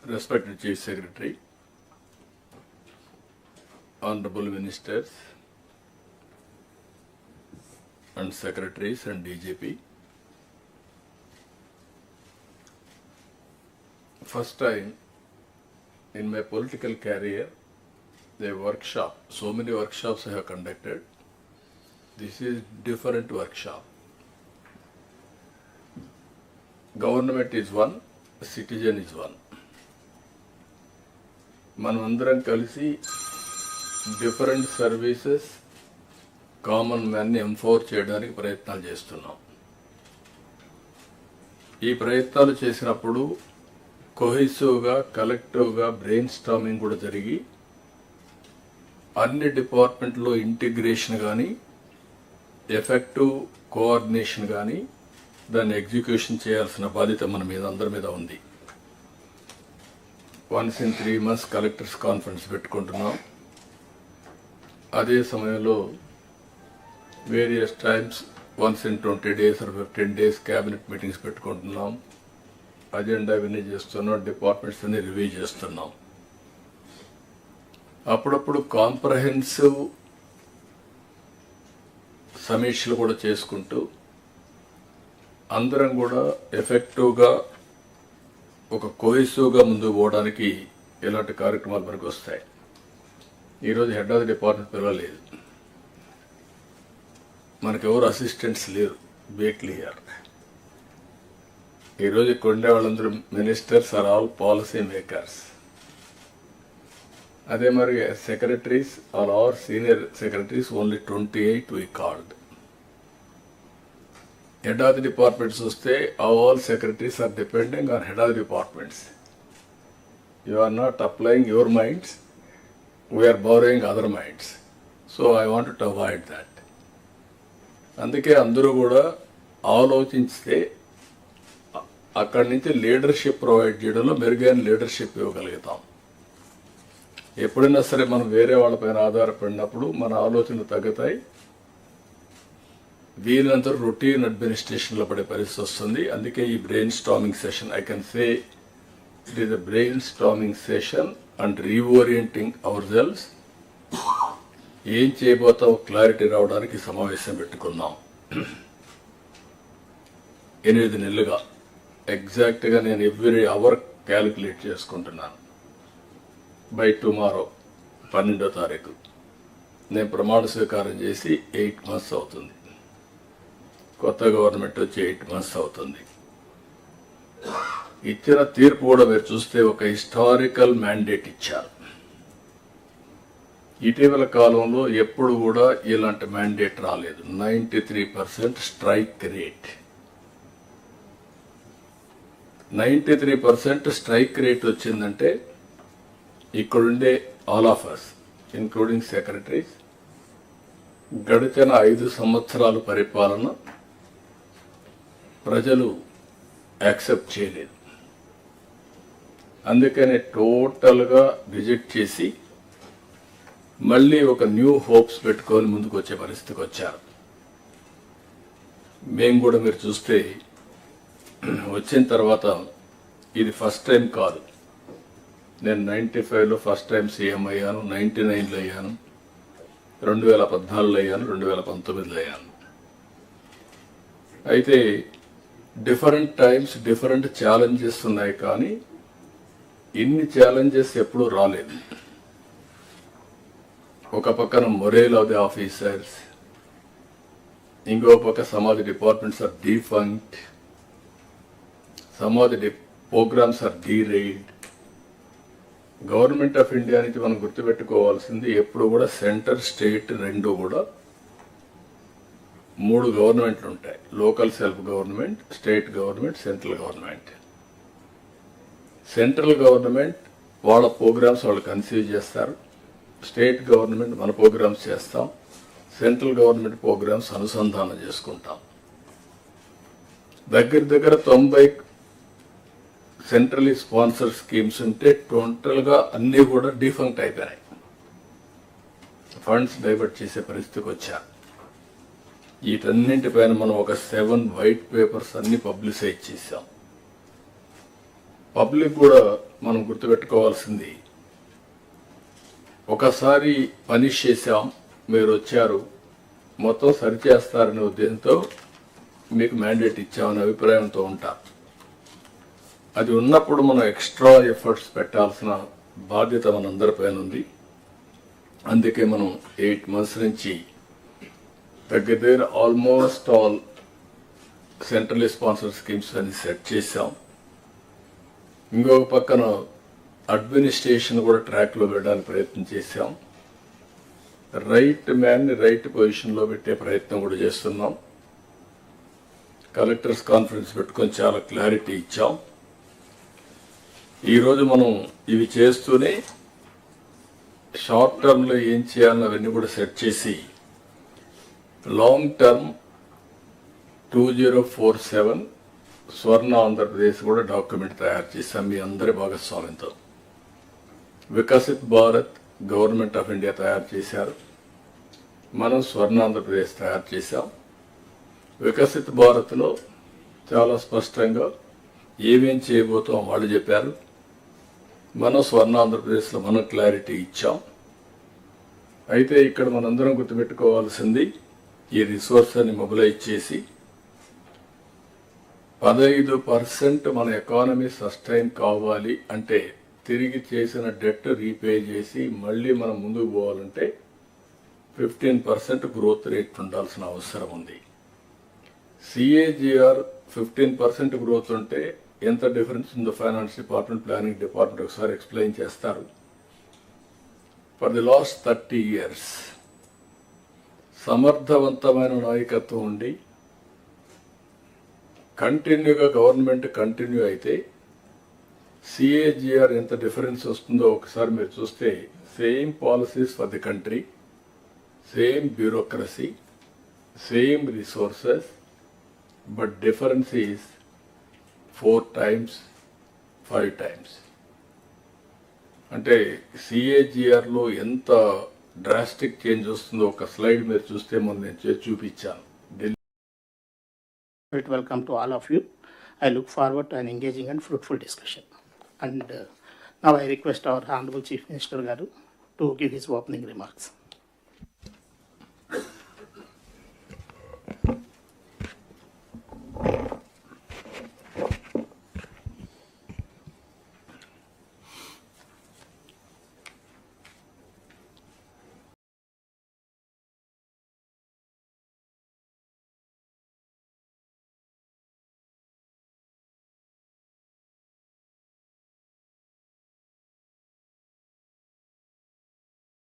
Respected Chief Secretary, Honorable Ministers and Secretaries and DGP, first time in my political career, a workshop, so many workshops I have conducted. This is different workshop. Government is one, citizen is one. మనమందరం కలిసి different services common మ్యాన్ని empower చేయడానికి ప్రయత్నాలు చేస్తున్నాం. ఈ ప్రయత్నాలు చేసినప్పుడు కొహెసివ్గా కలెక్టివ్గా brain storming కూడా జరిగి అన్ని డిపార్ట్మెంట్లో ఇంటిగ్రేషన్ కానీ ఎఫెక్టివ్ కోఆర్డినేషన్ కానీ దాన్ని ఎగ్జిక్యూషన్ చేయాల్సిన బాధ్యత మన మీద అందరి మీద ఉంది. Once in 3 months collectors conference పెట్టుకుంటున్నాం. అదే సమయంలో various times once in 20 days or 15 days cabinet meetings పెట్టుకుంటున్నాం. అజెండా ఇవన్నీ చేస్తున్నాం, డిపార్ట్మెంట్స్ అన్ని రివ్యూ చేస్తున్నాం. అప్పుడప్పుడు కాంప్రహెన్సివ్ సమీక్షలు కూడా చేసుకుంటూ అందరం కూడా ఎఫెక్టివ్గా ఒక కోహెసివ్గా ముందుకు పోవడానికి ఇలాంటి కార్యక్రమాలు మనకు వస్తాయి. ఈరోజు హెడ్ ఆఫ్ ది డిపార్ట్మెంట్ పిలవలేదు, మనకెవరు అసిస్టెంట్స్ లేరు. Be clear. ఈరోజు ఇక్కడ ఉండే వాళ్ళందరూ ministers are all policy makers. అదే మరి secretaries are are senior secretaries only 28 we called. Head of the departments వస్తే all secretaries are depending on head of the departments. You are not applying your minds, we are borrowing other minds. So I wanted to avoid that. అందుకే అందరూ కూడా ఆలోచించితే అక్కడి నుంచి leadership provide చేయడంలో మెరుగైన leadership ఇవ్వగలుగుతాం. ఎప్పుడైనా సరే మనం వేరే వాళ్ళపైన ఆధారపడినప్పుడు మన ఆలోచనలు తగ్గుతాయి, వీళ్ళంతా రొటీన్ అడ్మినిస్ట్రేషన్లో పడే పరిస్థితి వస్తుంది. అందుకే ఈ brain storming session, I can say it is a brain storming session and reorienting hour cells. ఏం చేయబోతాం క్లారిటీ రావడానికి సమావేశం పెట్టుకున్నాం. 8 నెలలుగా ఎగ్జాక్ట్గా నేను ఎవ్రీ అవర్ క్యాలిక్యులేట్ చేసుకుంటున్నాను. బై టుమారో 12వ తారీఖు నేను ప్రమాణ స్వీకారం చేసి 8 months అవుతుంది. కొత్త గవర్నమెంట్ వచ్చి 8 months అవుతుంది. ఇచ్చిన తీర్పు కూడా మీరు చూస్తే ఒక హిస్టారికల్ మ్యాండేట్ ఇచ్చారు. ఇటీవల కాలంలో ఎప్పుడు కూడా ఇలాంటి మ్యాండేట్ రాలేదు. 93% స్ట్రైక్ రేట్. 93% స్ట్రైక్ రేట్ వచ్చిందంటే ఇక్కడుండే all of us including secretaries గడిచిన 5 సంవత్సరాల పరిపాలన ప్రజలు యాక్సెప్ట్ చేయలేదు. అందుకనే టోటల్గా రిజెక్ట్ చేసి మళ్ళీ ఒక న్యూ హోప్స్ పెట్టుకొని ముందుకు వచ్చే పరిస్థితికి వచ్చారు. మేము కూడా మీరు చూస్తే వచ్చిన తర్వాత ఇది ఫస్ట్ టైం కాదు. నేను 95లో ఫస్ట్ టైం సీఎం అయ్యాను, 99లో అయ్యాను, 2014లో అయ్యాను, 2019లో అయ్యాను. అయితే డిఫరెంట్ టైమ్స్ డిఫరెంట్ ఛాలెంజెస్ ఉన్నాయి, కానీ ఇన్ని ఛాలెంజెస్ ఎప్పుడూ రాలేదు. ఒక పక్కన మొరేల్ ఆఫ్ ది ఆఫీసర్స్, ఇంకో పక్క some of the departments are defunct, some of the programmes are deride. Government of India నుంచి మనం గుర్తుపెట్టుకోవాల్సింది ఎప్పుడు కూడా సెంటర్ స్టేట్ రెండు కూడా 3 గవర్నమెంట్లు ఉంటాయి. Local self government, state government, central government. Central government వాళ్ళ ప్రోగ్రామ్స్ వాళ్ళు కన్సీవ్ చేస్తారు, స్టేట్ గవర్నమెంట్ మన ప్రోగ్రామ్స్ చేస్తాం, సెంట్రల్ గవర్నమెంట్ ప్రోగ్రామ్స్ అనుసంధానం చేసుకుంటాం. దగ్గర 90 సెంట్రలీ స్పాన్సర్ స్కీమ్స్ ఉంటే టోటల్గా అన్నీ కూడా డిఫంక్ట్ అయిపోయినాయి. ఫండ్స్ డైవర్ట్ చేసే పరిస్థితికి వచ్చారు. వీటన్నింటిపైన మనం ఒక 7 white papers అన్ని పబ్లిసైజ్ చేశాం. పబ్లిక్ కూడా మనం గుర్తుపెట్టుకోవాల్సింది, ఒకసారి పని చేశాం, మీరు వచ్చారు, మొత్తం సరిచేస్తారనే ఉద్దేశంతో మీకు మ్యాండేట్ ఇచ్చామనే అభిప్రాయంతో ఉంటారు. అది ఉన్నప్పుడు మనం ఎక్స్ట్రా ఎఫర్ట్స్ పెట్టాల్సిన బాధ్యత మనందరిపైన ఉంది. అందుకే మనం 8 months నుంచి దగ్గర almost all central sponsor schemes అని సెట్ చేశాం. ఇంకొక పక్కన అడ్మినిస్ట్రేషన్ కూడా ట్రాక్లో పెట్టడానికి ప్రయత్నం చేశాం. రైట్ మ్యాన్ని రైట్ పొజిషన్లో పెట్టే ప్రయత్నం కూడా చేస్తున్నాం. కలెక్టర్స్ కాన్ఫరెన్స్ పెట్టుకొని చాలా క్లారిటీ ఇచ్చాం. ఈరోజు మనం ఇవి చేస్తూనే షార్ట్ టర్మ్లో ఏం చేయాలని అవన్నీ కూడా సెట్ చేసి లాంగ్ టర్మ్ 2047 స్వర్ణ ఆంధ్రప్రదేశ్ కూడా డాక్యుమెంట్ తయారు చేశాం మీ అందరి భాగస్వామ్యంతో. Viksit Bharat government of India తయారు చేశారు, మనం స్వర్ణ ఆంధ్రప్రదేశ్ తయారు చేశాం. వికసిత్ భారత్లో చాలా స్పష్టంగా ఏమేం చేయబోతాం వాళ్ళు చెప్పారు. మనం స్వర్ణ ఆంధ్రప్రదేశ్లో మనం క్లారిటీ ఇచ్చాం. అయితే ఇక్కడ మనందరం గుర్తుపెట్టుకోవాల్సింది, ఈ రిసోర్స్ అని మొబిలైజ్ చేసి 15% మన ఎకానమీ సస్టైన్ కావాలి అంటే, తిరిగి చేసిన డెట్ రీపే చేసి మళ్ళీ మనం ముందుకు పోవాలంటే 15% గ్రోత్ రేట్ ఉండాల్సిన అవసరం ఉంది. CAGR 15% గ్రోత్ ఉంటే ఎంత డిఫరెన్స్ ఉందో ఫైనాన్స్ డిపార్ట్మెంట్, ప్లానింగ్ డిపార్ట్మెంట్ ఒకసారి ఎక్స్ప్లెయిన్ చేస్తారు. ఫర్ ది లాస్ట్ 30 years సమర్థవంతమైన నాయకత్వం ఉండి కంటిన్యూగా గవర్నమెంట్ కంటిన్యూ అయితే CAGR ఎంత డిఫరెన్స్ వస్తుందో ఒకసారి మీరు చూస్తే, same policies for the country, same bureaucracy, same resources, but difference is 4 times, 5 times. అంటే CAGRలో ఎంత డ్రాస్టిక్ చేంజ్ వస్తుందో ఒక స్లైడ్ మీరు చూస్తే మొన్న నేను చూపించాను. Welcome to all of you. I look forward to an engaging and fruitful discussion. And now I request our Honorable Chief Minister Garu to give his opening remarks.